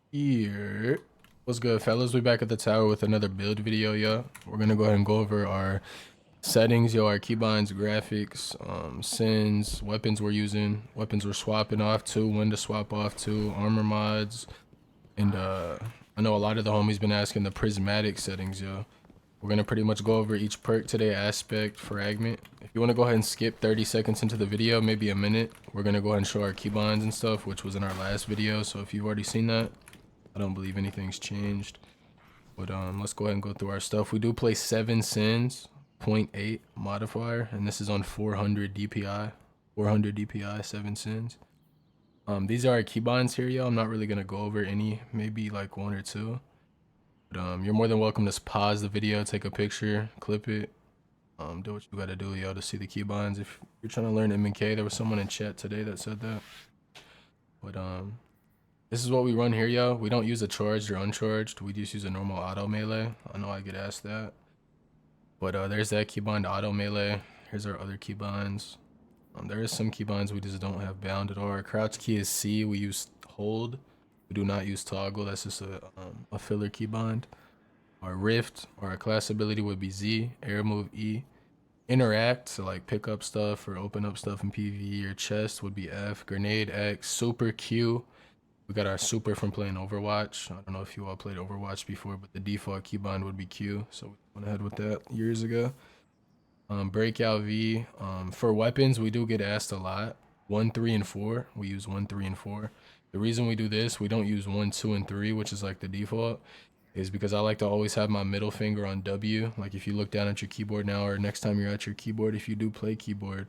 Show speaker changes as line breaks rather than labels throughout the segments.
Here. What's good, fellas? We back at the tower with another build video, yo. We're gonna go ahead and go over our settings, yo, our keybinds, graphics, sins, weapons we're using, weapons we're swapping off to, when to swap off to, armor mods, and I know a lot of the homies been asking the prismatic settings, yo. We're gonna pretty much go over each perk today, aspect, fragment. If you wanna go ahead and skip 30 seconds into the video, maybe a minute, we're gonna go ahead and show our keybinds and stuff, which was in our last video. So if you've already seen that, I don't believe anything's changed. But let's go ahead and go through our stuff. We do play 7 sins, 0.8 modifier, and this is on 400 DPI. 400 DPI, 7 sins. These are our keybinds here, yo. I'm not really gonna go over any, maybe like one or two. But you're more than welcome to pause the video, take a picture, clip it, do what you gotta do, yo, to see the keybinds. If you're trying to learn M&K, there was someone in chat today that said that. But this is what we run here, yo. We don't use a charged or uncharged. We just use a normal auto melee. I know I get asked that. But there's that keybind auto melee. Here's our other keybinds. There is some keybinds we just don't have bound at all. Our crouch key is C. We use hold. We do not use toggle. That's just a filler keybind. Our rift or our class ability would be Z. Air move E. Interact, so like pick up stuff or open up stuff in PvE or chest would be F. Grenade X. Super Q. We got our super from playing Overwatch. I don't know if you all played Overwatch before, but the default keybind would be Q. So we went ahead with that years ago. Breakout V. For weapons, we do get asked a lot. 1, 3, and 4. We use 1, 3, and 4. The reason we do this, we don't use 1, 2, and 3, which is like the default, is because I like to always have my middle finger on W. Like if you look down at your keyboard now, or next time you're at your keyboard, if you do play keyboard,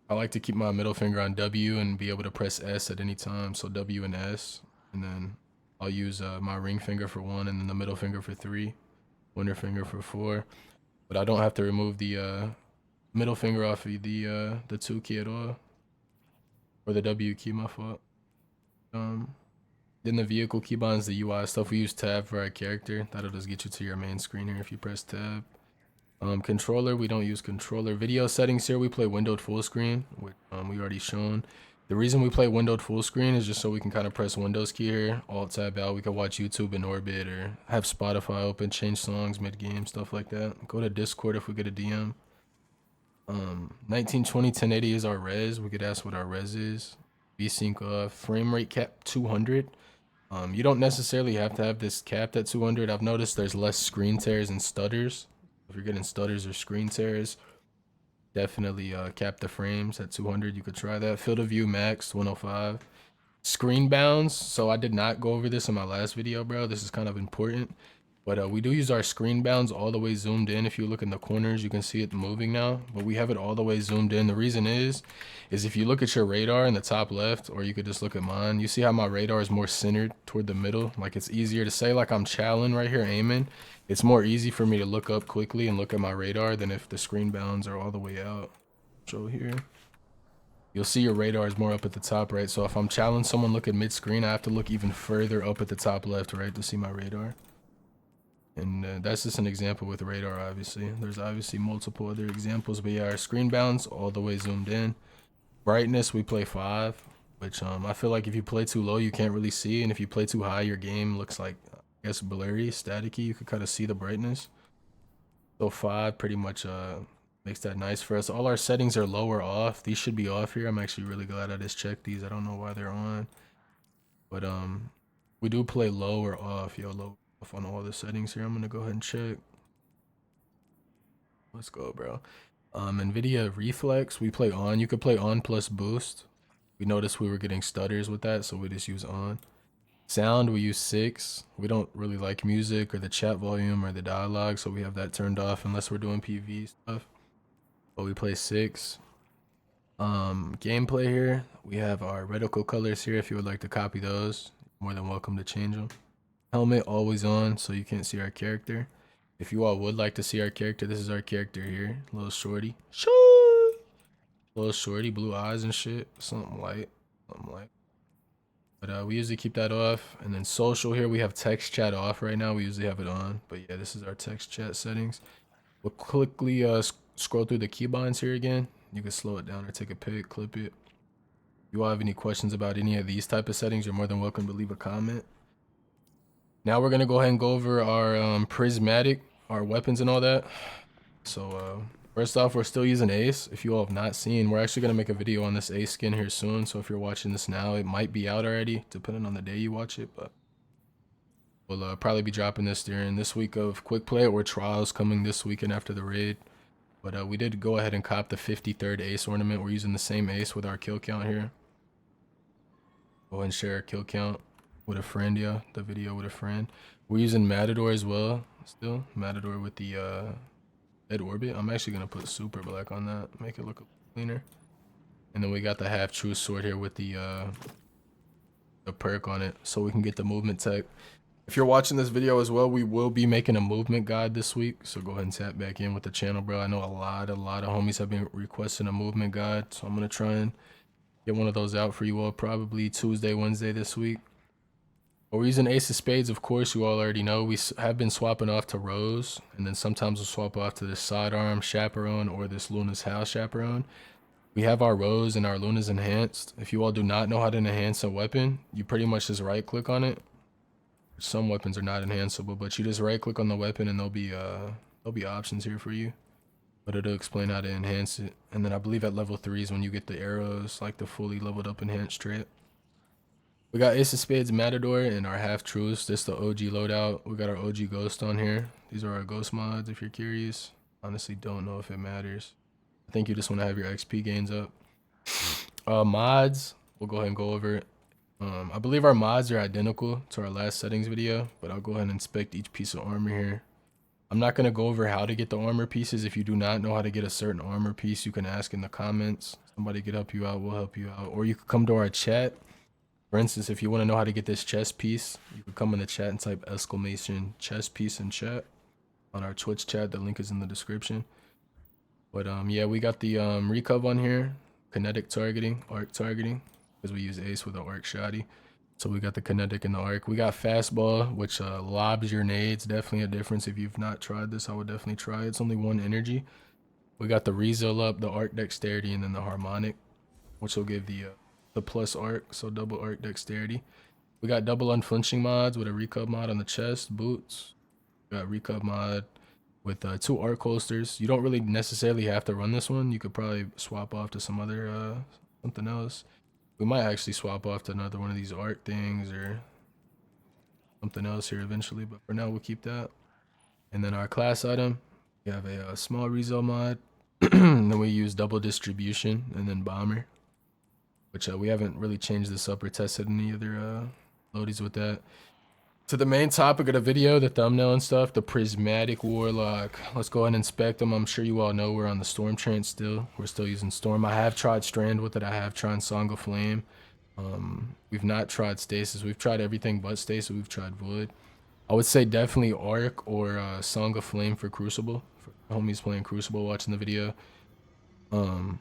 I like to keep my middle finger on W and be able to press S at any time. So W and S, and then I'll use my ring finger for 1, and then the middle finger for 3, pointer finger for 4. But I don't have to remove the middle finger off of the 2 key at all, or the W key, my fault. Then the vehicle keybinds, the UI stuff, we use tab for our character. That'll just get you to your main screen here if you press tab. Controller, we don't use controller. Video settings here, we play windowed full screen, which we already shown. The reason we play windowed full screen is just so we can kind of press Windows key here, Alt tab out. We can watch YouTube in orbit or have Spotify open, change songs mid-game, stuff like that. Go to Discord if we get a DM. 1920 1080 is our res. We could ask what our res is. VSync off. Frame rate cap 200. You don't necessarily have to have this capped at 200. I've noticed there's less screen tears and stutters. If you're getting stutters or screen tears, definitely cap the frames at 200. You could try that. Field of view max 105. Screen bounds. So I did not go over this in my last video, bro. This is kind of important. But we do use our screen bounds all the way zoomed in. If you look in the corners, you can see it moving now. But we have it all the way zoomed in. The reason is if you look at your radar in the top left, or you could just look at mine, you see how my radar is more centered toward the middle. Like it's easier to say like I'm challenging right here aiming. It's more easy for me to look up quickly and look at my radar than if the screen bounds are all the way out. So here, you'll see your radar is more up at the top right. So if I'm challenging someone looking mid-screen, I have to look even further up at the top left right to see my radar. And that's just an example with radar, obviously. There's obviously multiple other examples, but yeah, our screen bounds all the way zoomed in. Brightness, we play 5, which I feel like if you play too low, you can't really see. And if you play too high, your game looks like, I guess, blurry, staticky. You could kind of see the brightness. So 5 pretty much makes that nice for us. All our settings are low or off. These should be off here. I'm actually really glad I just checked these. I don't know why they're on. But we do play low or off, yo, low off on all the settings here. I'm gonna go ahead and check. Let's go, bro. NVIDIA reflex, we play on. You could play on plus boost. We noticed we were getting stutters with that, so we just use on. Sound, we use 6. We don't really like music or the chat volume or the dialogue, so we have that turned off unless we're doing PV stuff. But we play 6. Gameplay here, we have our reticle colors here. If you would like to copy those, you're more than welcome to change them. Helmet always on, so you can't see our character. If you all would like to see our character, this is our character here. Little shorty. Little shorty, blue eyes and shit. Something light. Something light. But we usually keep that off. And then social here, we have text chat off right now. We usually have it on. But yeah, this is our text chat settings. We'll quickly scroll through the keybinds here again. You can slow it down or take a pic, clip it. you all have any questions about any of these type of settings, you're more than welcome to leave a comment. Now we're gonna go ahead and go over our prismatic, our weapons and all that. So first off, we're still using Ace. If you all have not seen, we're actually gonna make a video on this Ace skin here soon. So if you're watching this now, it might be out already, depending on the day you watch it. But we'll probably be dropping this during this week of quick play or trials coming this weekend after the raid. But we did go ahead and cop the 53rd Ace ornament. We're using the same Ace with our kill count here. Go ahead and share our kill count with a friend, yeah. The video with a friend. We're using Matador as well. Still Matador with the Dead Orbit. I'm actually gonna put super black on that, make it look a little cleaner. And then we got the half true sword here with the perk on it, so we can get the movement tech. If you're watching this video as well, we will be making a movement guide this week, so go ahead and tap back in with the channel, bro. I know a lot of homies have been requesting a movement guide, so I'm gonna try and get one of those out for you all probably Tuesday, Wednesday this week. But we're using Ace of Spades, of course, you all already know. We have been swapping off to Rose, and then sometimes we'll swap off to this sidearm Chaperone or this Luna's House Chaperone. We have our Rose and our Luna's enhanced. If you all do not know how to enhance a weapon, you pretty much just right click on it. Some weapons are not enhanceable, but you just right click on the weapon and there'll be options here for you. But it'll explain how to enhance it. And then I believe at level 3 is when you get the arrows, like the fully leveled up enhanced trait. We got Ace of Spades Matador and our half truths. This is the OG loadout. We got our OG ghost on here. These are our ghost mods if you're curious. Honestly don't know if it matters. I think you just want to have your XP gains up. Mods, we'll go ahead and go over it. I believe our mods are identical to our last settings video, but I'll go ahead and inspect each piece of armor here. I'm not going to go over how to get the armor pieces. If you do not know how to get a certain armor piece, you can ask in the comments. Somebody could help you out, we'll help you out. Or you could come to our chat. For instance, if you want to know how to get this chest piece, you could come in the chat and type exclamation chest piece in chat on our Twitch chat. The link is in the description. But yeah, we got the recov on here, kinetic targeting, arc targeting, because we use Ace with the arc shoddy. So we got the kinetic and the arc. We got fastball, which lobs your nades. Definitely a difference. If you've not tried this, I would definitely try it. It's only 1 energy. We got the rezo up, the arc dexterity, and then the harmonic, which will give the plus arc, so double arc dexterity. We got double unflinching mods with a recov mod on the chest, boots. We got recov mod with 2 arc holsters. You don't really necessarily have to run this one. You could probably swap off to some other something else. We might actually swap off to another one of these arc things or something else here eventually, but for now we'll keep that. And then our class item, we have a small rezo mod. Then we use double distribution and then bomber, which we haven't really changed this up or tested any other loadies with that. To the main topic of the video, the thumbnail and stuff, the Prismatic Warlock. Let's go ahead and inspect them. I'm sure you all know we're on the Storm Trance still. We're still using Storm. I have tried Strand with it. I have tried Song of Flame. We've not tried Stasis. We've tried everything but Stasis. We've tried Void. I would say definitely Arc or Song of Flame for Crucible. For homies playing Crucible watching the video. The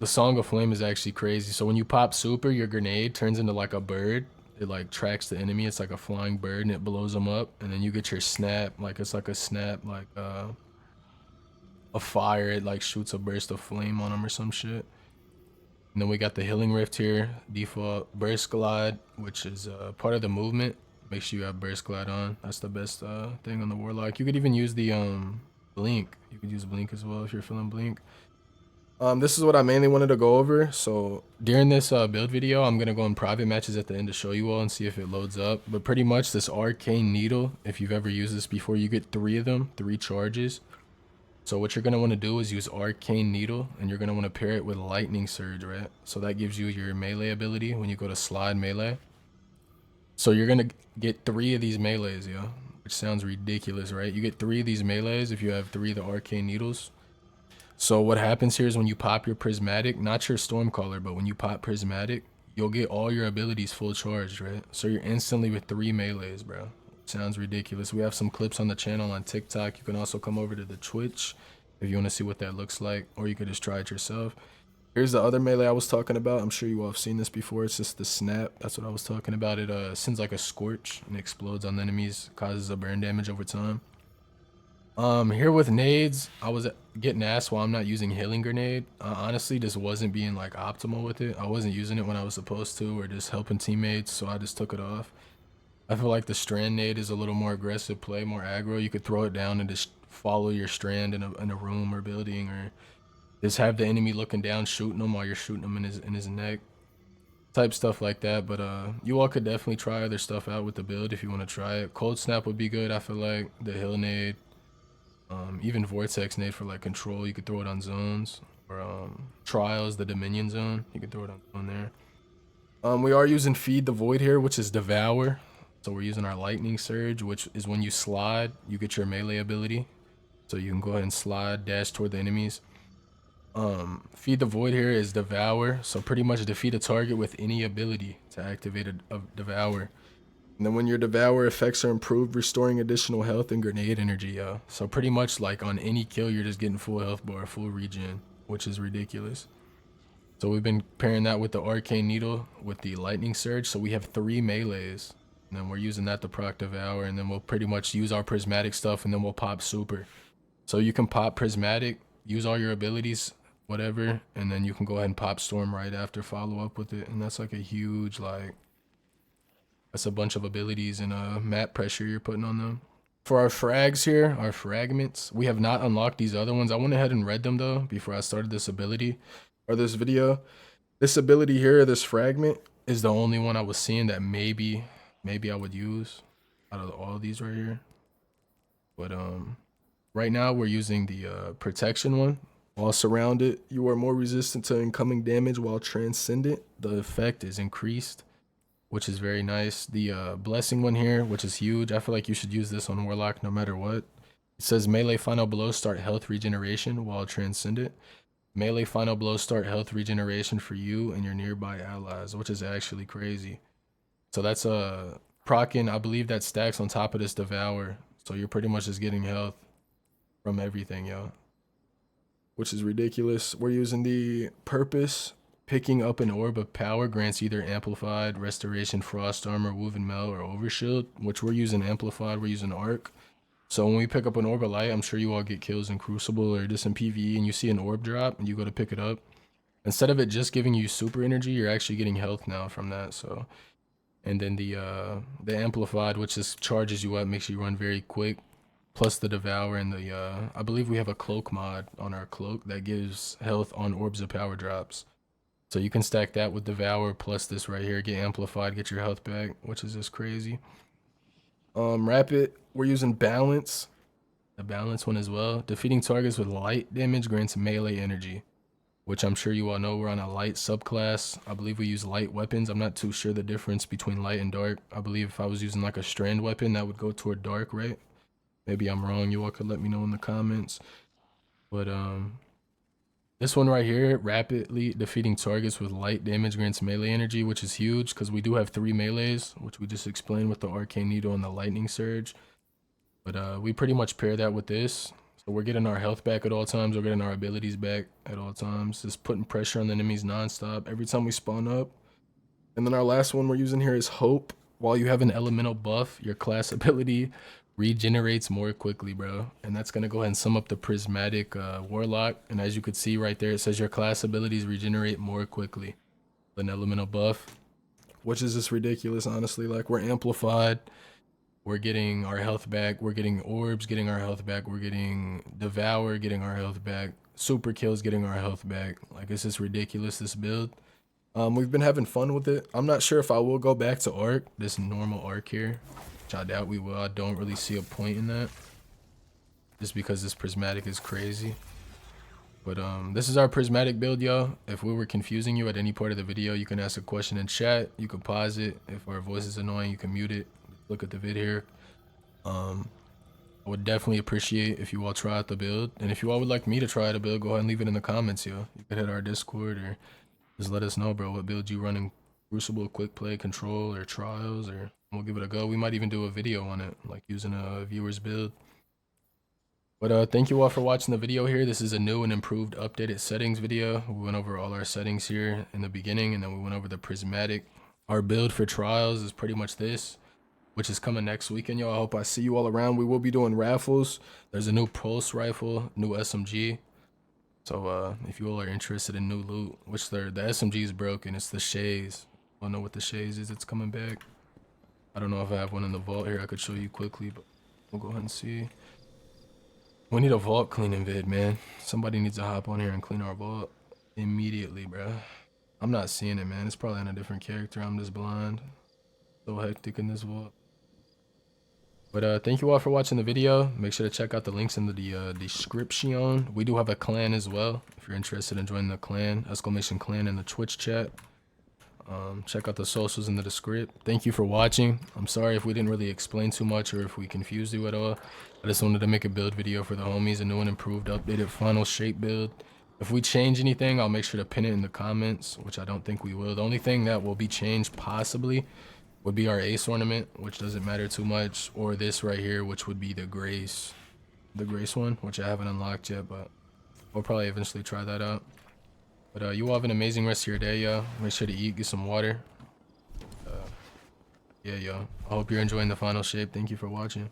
Song of Flame is actually crazy. So when you pop super, your grenade turns into like a bird. It like tracks the enemy. It's like a flying bird and it blows them up. And then you get your snap. Like it's like a snap, like a fire. It like shoots a burst of flame on them or some shit. And then we got the Healing Rift here. Default Burst Glide, which is part of the movement. Make sure you have Burst Glide on. That's the best thing on the Warlock. You could even use the Blink. You could use Blink as well if you're feeling Blink. This is what I mainly wanted to go over. So during this build video, I'm going to go in private matches at the end to show you all and see if it loads up. But pretty much this Arcane Needle, if you've ever used this before, you get 3 of them, 3 charges. So what you're going to want to do is use Arcane Needle and you're going to want to pair it with Lightning Surge, right? So that gives you your melee ability when you go to slide melee. So you're going to get 3 of these melees, yeah, which sounds ridiculous, right? You get 3 of these melees if you have 3 of the Arcane Needles. So what happens here is when you pop your Prismatic, not your Stormcaller, but when you pop Prismatic, you'll get all your abilities full charged, right? So you're instantly with 3 melees, bro. Sounds ridiculous. We have some clips on the channel on TikTok. You can also come over to the Twitch if you want to see what that looks like, or you could just try it yourself. Here's the other melee I was talking about. I'm sure you all have seen this before. It's just the snap. That's what I was talking about. It sends like a scorch and explodes on the enemies, causes a burn damage over time. Here with nades, I was getting asked why I'm not using healing grenade. Honestly, just wasn't being like optimal with it. I wasn't using it when I was supposed to, or just helping teammates, so I just took it off. I feel like the strand nade is a little more aggressive play, more aggro. You could throw it down and just follow your strand in a room or building, or just have the enemy looking down, shooting him while you're shooting him in his neck, type stuff like that. But you all could definitely try other stuff out with the build if you want to try it. Cold snap would be good. I feel like the hill nade. Even Vortex nade for like control, you could throw it on zones. Or Trials, the Dominion zone, you could throw it on there. We are using Feed the Void here, which is Devour. So we're using our Lightning Surge, which is when you slide, you get your melee ability. So you can go ahead and slide, dash toward the enemies. Feed the Void here is Devour. So pretty much defeat a target with any ability to activate a Devour. And then when your Devour effects are improved, restoring additional health and grenade energy, yo. So pretty much like on any kill, you're just getting full health bar, full regen, which is ridiculous. So we've been pairing that with the Arcane Needle with the Lightning Surge. So we have 3 melees. And then we're using that to proc Devour. And then we'll pretty much use our Prismatic stuff, and then we'll pop Super. So you can pop Prismatic, use all your abilities, whatever. And then you can go ahead and pop Storm right after, follow up with it. And that's like a huge, like, that's a bunch of abilities and map pressure you're putting on them. For our frags here, our fragments, we have not unlocked these other ones. I went ahead and read them though before I started this ability or this video. This ability here, this fragment, is the only one I was seeing that maybe I would use out of all of these right here. But right now we're using the protection one. While surrounded, you are more resistant to incoming damage. While transcendent, the effect is increased, which is very nice. The blessing one here, which is huge. I feel like you should use this on Warlock no matter what. It says melee final blows start health regeneration while transcendent. Melee final blows start health regeneration for you and your nearby allies, which is actually crazy. So that's a proccing, I believe that stacks on top of this Devour. So you're pretty much just getting health from everything, yo. Which is ridiculous. We're using the purpose. Picking up an orb of power grants either amplified, restoration, frost armor, woven mail, or overshield, which we're using amplified, we're using arc. So when we pick up an orb of light, I'm sure you all get kills in Crucible or just in PvE, and you see an orb drop and you go to pick it up. Instead of it just giving you super energy, you're actually getting health now from that. So, and then the amplified, which just charges you up, makes you run very quick. Plus the Devour and the I believe we have a cloak mod on our cloak that gives health on orbs of power drops. So you can stack that with Devour plus this right here, get amplified, get your health back, which is just crazy. Rapid, we're using balance, the balance one as well. Defeating targets with light damage grants melee energy, which I'm sure you all know we're on a light subclass. I believe we use light weapons. I'm not too sure the difference between light and dark. I believe if I was using like a strand weapon, that would go toward dark, right? Maybe I'm wrong. You all could let me know in the comments. But this one right here, rapidly defeating targets with light damage grants melee energy, which is huge because we do have 3 melees, which we just explained with the Arcane Needle and the Lightning Surge. But we pretty much pair that with this. So we're getting our health back at all times. We're getting our abilities back at all times. Just putting pressure on the enemies nonstop every time we spawn up. And then our last one we're using here is Hope. While you have an elemental buff, your class ability regenerates more quickly, bro. And that's gonna go ahead and sum up the Prismatic Warlock. And as you could see right there, it says your class abilities regenerate more quickly than elemental buff, which is just ridiculous, honestly. Like, we're amplified, we're getting our health back, we're getting orbs, getting our health back, we're getting Devour, getting our health back, super kills, getting our health back. Like, it's just ridiculous, this build. We've been having fun with it. I'm not sure if I will go back to arc, this normal arc here, which I doubt we will. I don't really see a point in that, just because this prismatic is crazy. But this is our prismatic build, y'all. If we were confusing you at any part of the video, you can ask a question in chat. You can pause it. If our voice is annoying, you can mute it. Look at the vid here. I would definitely appreciate if you all try out the build. And if you all would like me to try out a build, go ahead and leave it in the comments, yo. You could hit our Discord or just let us know, bro, what build you run in Crucible, Quick Play, Control, or Trials, or we'll give it a go. We might even do a video on it, like using a viewer's build. But thank you all for watching the video here. This is a new and improved updated settings video. We went over all our settings here in the beginning, and then we went over the prismatic. Our build for Trials is pretty much this. which is coming next weekend, y'all. I hope I see you all around. We will be doing raffles. There's a new pulse rifle, new SMG. So if you all are interested in new loot, which the SMG is broken, it's the Shays. I don't know what the Shays is. It's coming back. I don't know if I have one in the vault here. I could show you quickly, but we'll go ahead and see. We need a vault cleaning vid, man. Somebody needs to hop on here and clean our vault immediately, bro. I'm not seeing it, man. It's probably on a different character. I'm just blind. So hectic in this vault. But thank you all for watching the video. Make sure to check out the links in the description. We do have a clan as well. If you're interested in joining the clan, !clan in the Twitch chat. Check out the socials in the description. Thank you for watching. I'm sorry if we didn't really explain too much or if we confused you at all. I just wanted to make a build video for the homies, a new and improved, updated final shape build. If we change anything, I'll make sure to pin it in the comments, which I don't think we will. The only thing that will be changed possibly would be our ace ornament, which doesn't matter too much, or this right here, which would be the grace one, which I haven't unlocked yet, but we'll probably eventually try that out. But you all have an amazing rest of your day, y'all. Make sure to eat, get some water. Yeah, y'all. I hope you're enjoying the final shape. Thank you for watching.